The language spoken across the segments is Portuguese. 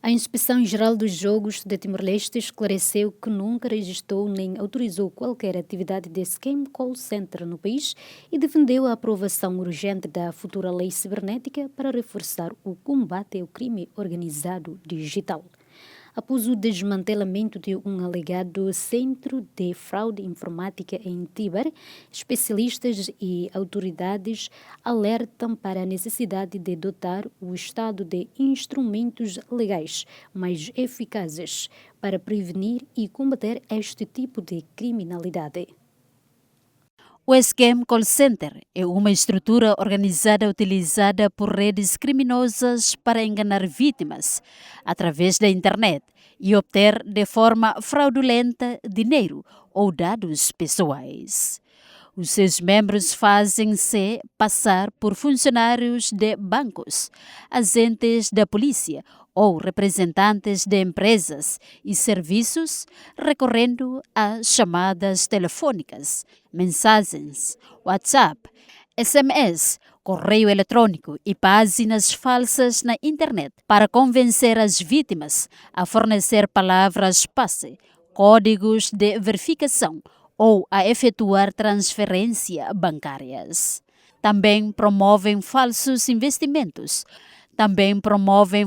A Inspeção Geral dos Jogos de Timor-Leste esclareceu que nunca registrou nem autorizou qualquer atividade de scam call center no país e defendeu a aprovação urgente da futura lei cibernética para reforçar o combate ao crime organizado digital. Após o desmantelamento de um alegado centro de fraude informática em Tíbar, especialistas e autoridades alertam para a necessidade de dotar o Estado de instrumentos legais mais eficazes para prevenir e combater este tipo de criminalidade. O Scam Call Center é uma estrutura organizada utilizada por redes criminosas para enganar vítimas através da internet e obter de forma fraudulenta dinheiro ou dados pessoais. Os seus membros fazem-se passar por funcionários de bancos, agentes da polícia ou representantes de empresas e serviços, recorrendo a chamadas telefônicas, mensagens, WhatsApp, SMS, correio eletrônico e páginas falsas na internet para convencer as vítimas a fornecer palavras-passe, códigos de verificação ou a efetuar transferências bancárias. Também promovem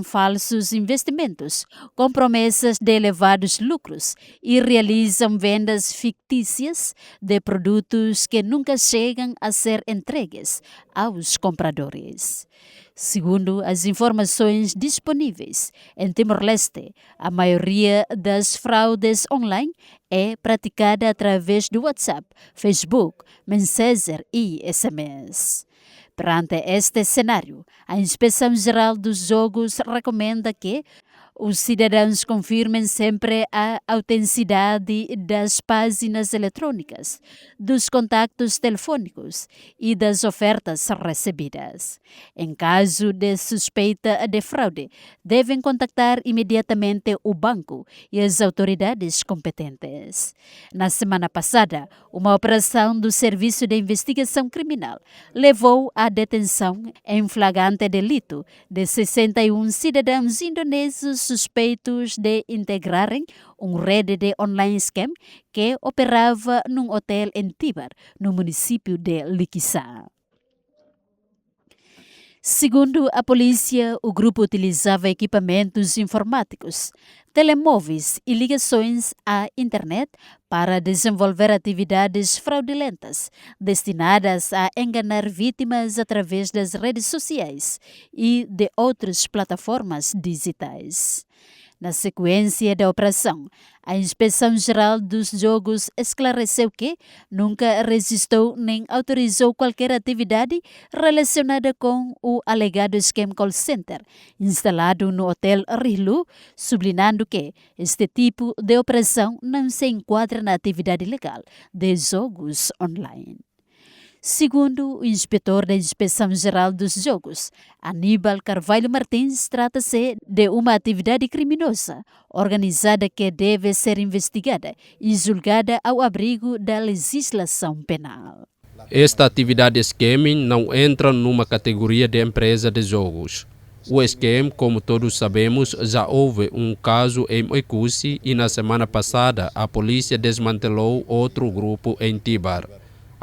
falsos investimentos, com promessas de elevados lucros e realizam vendas fictícias de produtos que nunca chegam a ser entregues aos compradores. Segundo as informações disponíveis, em Timor-Leste, a maioria das fraudes online é praticada através do WhatsApp, Facebook, Messenger e SMS. Perante este cenário, a Inspeção Geral dos Jogos recomenda que os cidadãos confirmem sempre a autenticidade das páginas eletrônicas, dos contactos telefônicos e das ofertas recebidas. Em caso de suspeita de fraude, devem contactar imediatamente o banco e as autoridades competentes. Na semana passada, uma operação do Serviço de Investigação Criminal levou à detenção em flagrante delito de 61 cidadãos indonésios suspeitos de integrarem uma rede de online scam que operava num hotel em Tíbar, no município de Liquiçá. Segundo a polícia, o grupo utilizava equipamentos informáticos, telemóveis e ligações à internet para desenvolver atividades fraudulentas destinadas a enganar vítimas através das redes sociais e de outras plataformas digitais. Na sequência da operação, a Inspeção Geral dos Jogos esclareceu que nunca registrou nem autorizou qualquer atividade relacionada com o alegado Scam Call Center instalado no Hotel Rihlu, sublinhando que este tipo de operação não se enquadra na atividade legal de jogos online. Segundo o inspetor da Inspeção Geral dos Jogos, Aníbal Carvalho Martins, trata-se de uma atividade criminosa, organizada que deve ser investigada e julgada ao abrigo da legislação penal. Esta atividade scamming não entra numa categoria de empresa de jogos. O scam, como todos sabemos, já houve um caso em Oicusi e na semana passada a polícia desmantelou outro grupo em Tíbar.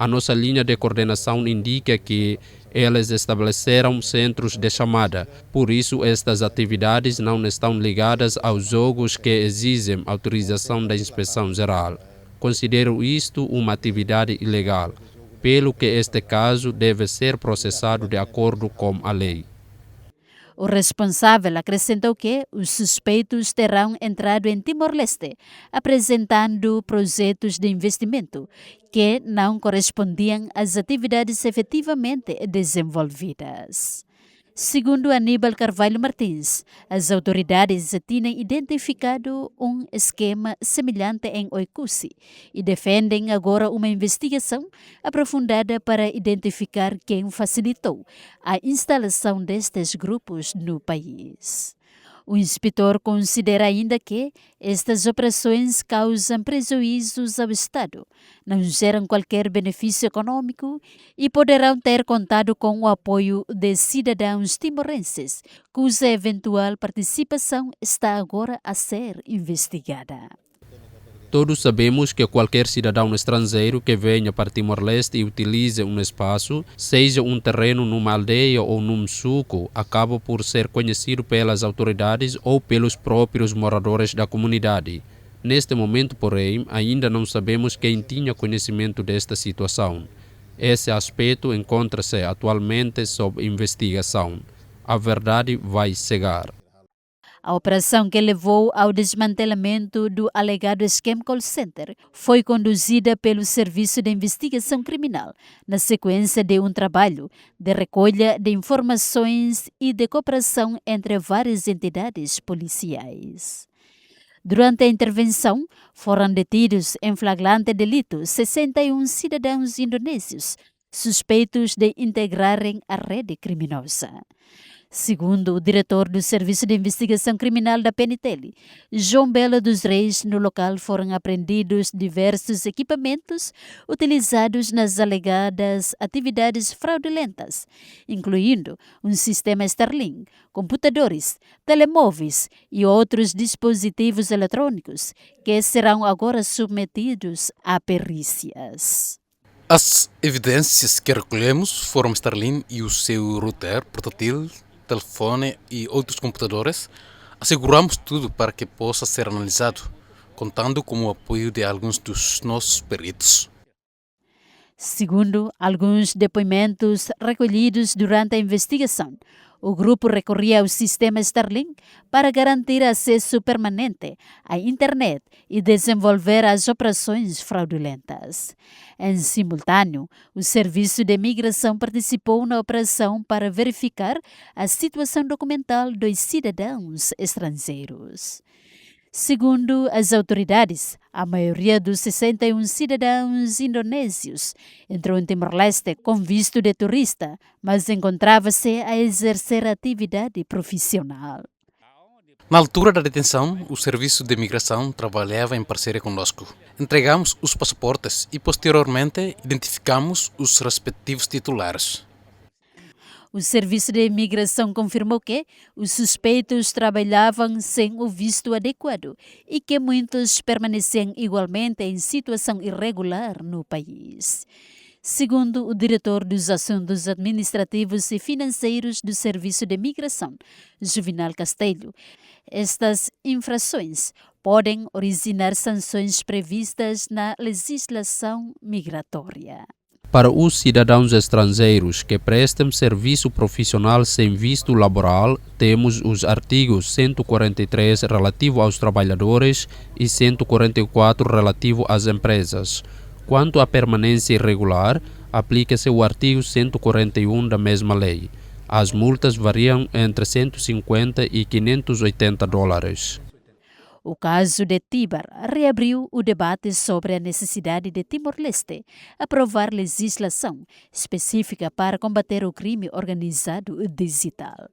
A nossa linha de coordenação indica que elas estabeleceram centros de chamada, por isso estas atividades não estão ligadas aos jogos que exigem autorização da Inspeção Geral. Considero isto uma atividade ilegal, pelo que este caso deve ser processado de acordo com a lei. O responsável acrescentou que os suspeitos terão entrado em Timor-Leste, apresentando projetos de investimento que não correspondiam às atividades efetivamente desenvolvidas. Segundo Aníbal Carvalho Martins, as autoridades tinham identificado um esquema semelhante em Oicusi e defendem agora uma investigação aprofundada para identificar quem facilitou a instalação destes grupos no país. O inspetor considera ainda que estas operações causam prejuízos ao Estado, não geram qualquer benefício econômico e poderão ter contado com o apoio de cidadãos timorenses, cuja eventual participação está agora a ser investigada. Todos sabemos que qualquer cidadão estrangeiro que venha para Timor-Leste e utilize um espaço, seja um terreno numa aldeia ou num suco, acaba por ser conhecido pelas autoridades ou pelos próprios moradores da comunidade. Neste momento, porém, ainda não sabemos quem tinha conhecimento desta situação. Esse aspecto encontra-se atualmente sob investigação. A verdade vai chegar. A operação que levou ao desmantelamento do alegado esquema call center foi conduzida pelo Serviço de Investigação Criminal, na sequência de um trabalho de recolha de informações e de cooperação entre várias entidades policiais. Durante a intervenção, foram detidos em flagrante delito 61 cidadãos indonésios suspeitos de integrarem a rede criminosa. Segundo o diretor do Serviço de Investigação Criminal da PNTL, João Belo dos Reis, no local foram apreendidos diversos equipamentos utilizados nas alegadas atividades fraudulentas, incluindo um sistema Starlink, computadores, telemóveis e outros dispositivos eletrônicos, que serão agora submetidos a perícias. As evidências que recolhemos foram Starlink e o seu router portátil, telefone e outros computadores. Asseguramos tudo para que possa ser analisado, contando com o apoio de alguns dos nossos peritos. Segundo alguns depoimentos recolhidos durante a investigação, o grupo recorria ao sistema Starlink para garantir acesso permanente à internet e desenvolver as operações fraudulentas. Em simultâneo, o Serviço de Imigração participou na operação para verificar a situação documental dos cidadãos estrangeiros. Segundo as autoridades, a maioria dos 61 cidadãos indonésios entrou em Timor-Leste com visto de turista, mas encontrava-se a exercer atividade profissional. Na altura da detenção, o Serviço de Imigração trabalhava em parceria conosco. Entregamos os passaportes e, posteriormente, identificamos os respectivos titulares. O Serviço de Imigração confirmou que os suspeitos trabalhavam sem o visto adequado e que muitos permaneciam igualmente em situação irregular no país. Segundo o diretor dos Assuntos Administrativos e Financeiros do Serviço de Imigração, Juvenal Castelho, estas infrações podem originar sanções previstas na legislação migratória. Para os cidadãos estrangeiros que prestem serviço profissional sem visto laboral, temos os artigos 143 relativo aos trabalhadores e 144 relativo às empresas. Quanto à permanência irregular, aplica-se o artigo 141 da mesma lei. As multas variam entre 150 e 580 dólares. O caso de Tíbar reabriu o debate sobre a necessidade de Timor-Leste aprovar legislação específica para combater o crime organizado digital.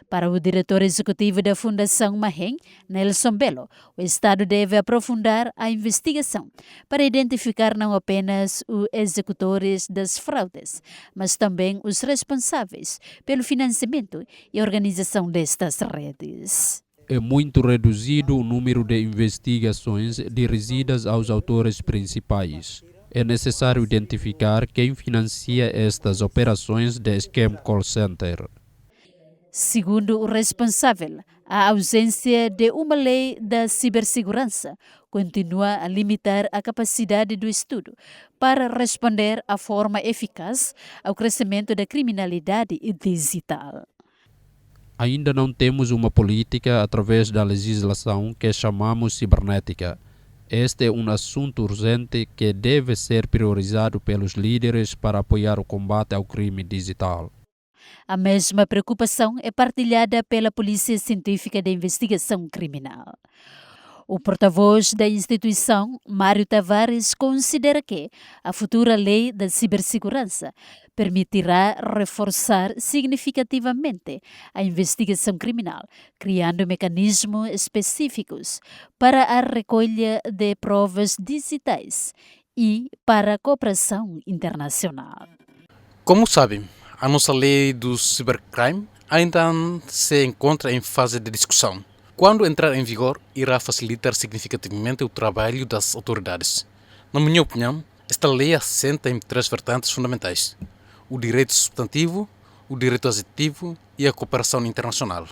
Para o diretor executivo da Fundação Mahen, Nelson Belo, o Estado deve aprofundar a investigação para identificar não apenas os executores das fraudes, mas também os responsáveis pelo financiamento e organização destas redes. É muito reduzido o número de investigações dirigidas aos autores principais. É necessário identificar quem financia estas operações de esquema call center. Segundo o responsável, a ausência de uma lei da cibersegurança continua a limitar a capacidade do estudo para responder de forma eficaz ao crescimento da criminalidade digital. Ainda não temos uma política através da legislação que chamamos cibernética. Este é um assunto urgente que deve ser priorizado pelos líderes para apoiar o combate ao crime digital. A mesma preocupação é partilhada pela Polícia Científica de Investigação Criminal. O porta-voz da instituição, Mário Tavares, considera que a futura lei da cibersegurança permitirá reforçar significativamente a investigação criminal, criando mecanismos específicos para a recolha de provas digitais e para a cooperação internacional. Como sabem, a nossa lei do cybercrime ainda se encontra em fase de discussão. Quando entrar em vigor, irá facilitar significativamente o trabalho das autoridades. Na minha opinião, esta lei assenta em 3 vertentes fundamentais: o direito substantivo, o direito executivo e a cooperação internacional.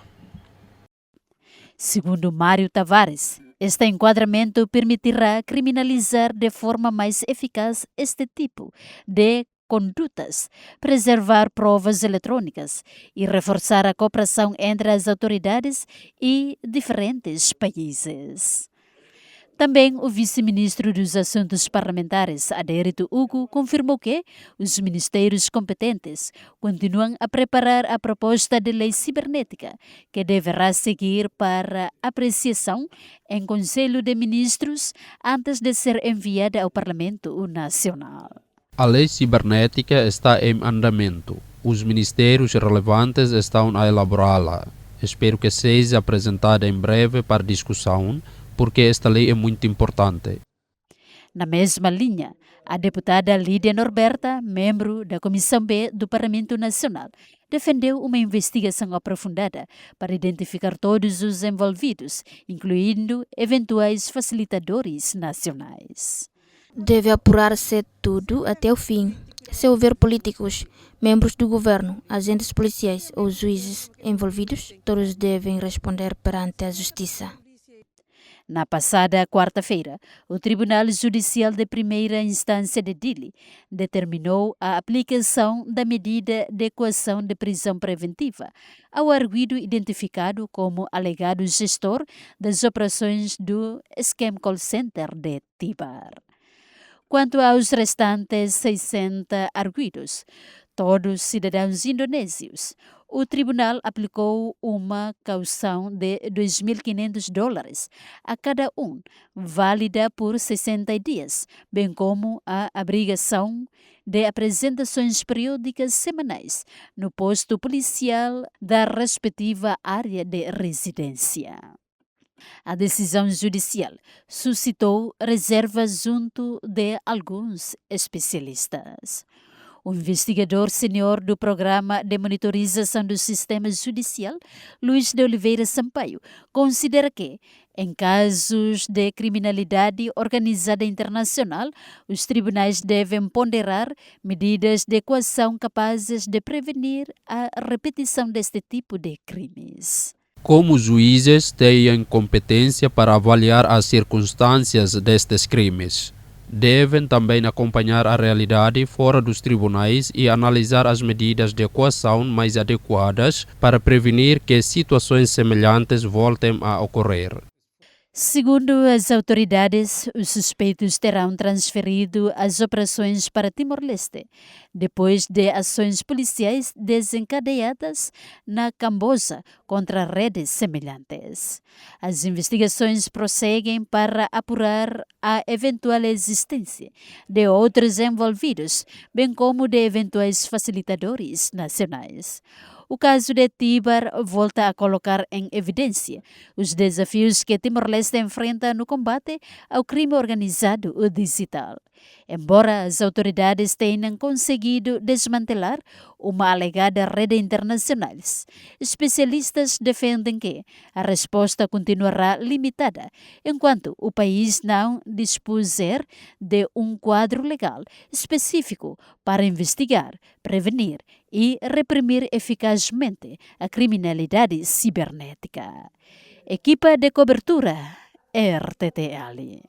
Segundo Mário Tavares, este enquadramento permitirá criminalizar de forma mais eficaz este tipo de condutas, preservar provas eletrônicas e reforçar a cooperação entre as autoridades e diferentes países. Também o vice-ministro dos Assuntos Parlamentares, Adérito Hugo, confirmou que os ministérios competentes continuam a preparar a proposta de lei cibernética, que deverá seguir para apreciação em Conselho de Ministros antes de ser enviada ao Parlamento Nacional. A lei cibernética está em andamento. Os ministérios relevantes estão a elaborá-la. Espero que seja apresentada em breve para discussão, porque esta lei é muito importante. Na mesma linha, a deputada Lídia Norberta, membro da Comissão B do Parlamento Nacional, defendeu uma investigação aprofundada para identificar todos os envolvidos, incluindo eventuais facilitadores nacionais. Deve apurar-se tudo até o fim. Se houver políticos, membros do governo, agentes policiais ou juízes envolvidos, todos devem responder perante a justiça. Na passada quarta-feira, o Tribunal Judicial de Primeira Instância de Dili determinou a aplicação da medida de coação de prisão preventiva ao arguido identificado como alegado gestor das operações do Scam Call Center de Tíbar. Quanto aos restantes 60 arguidos, todos cidadãos indonésios, o tribunal aplicou uma caução de $2.500 a cada um, válida por 60 dias, bem como a obrigação de apresentações periódicas semanais no posto policial da respectiva área de residência. A decisão judicial suscitou reservas junto de alguns especialistas. O investigador senior do Programa de Monitorização do Sistema Judicial, Luís de Oliveira Sampaio, considera que, em casos de criminalidade organizada internacional, os tribunais devem ponderar medidas de coação capazes de prevenir a repetição deste tipo de crimes. Como juízes têm competência para avaliar as circunstâncias destes crimes, devem também acompanhar a realidade fora dos tribunais e analisar as medidas de coação mais adequadas para prevenir que situações semelhantes voltem a ocorrer. Segundo as autoridades, os suspeitos terão transferido as operações para Timor-Leste, depois de ações policiais desencadeadas na Camboja contra redes semelhantes. As investigações prosseguem para apurar a eventual existência de outros envolvidos, bem como de eventuais facilitadores nacionais. O caso de Tíbar volta a colocar em evidência os desafios que Timor-Leste enfrenta no combate ao crime organizado digital. Embora as autoridades tenham conseguido desmantelar uma alegada rede internacional, especialistas defendem que a resposta continuará limitada enquanto o país não dispuser de um quadro legal específico para investigar, prevenir e reprimir eficazmente a criminalidade cibernética. Equipa de cobertura RTTL.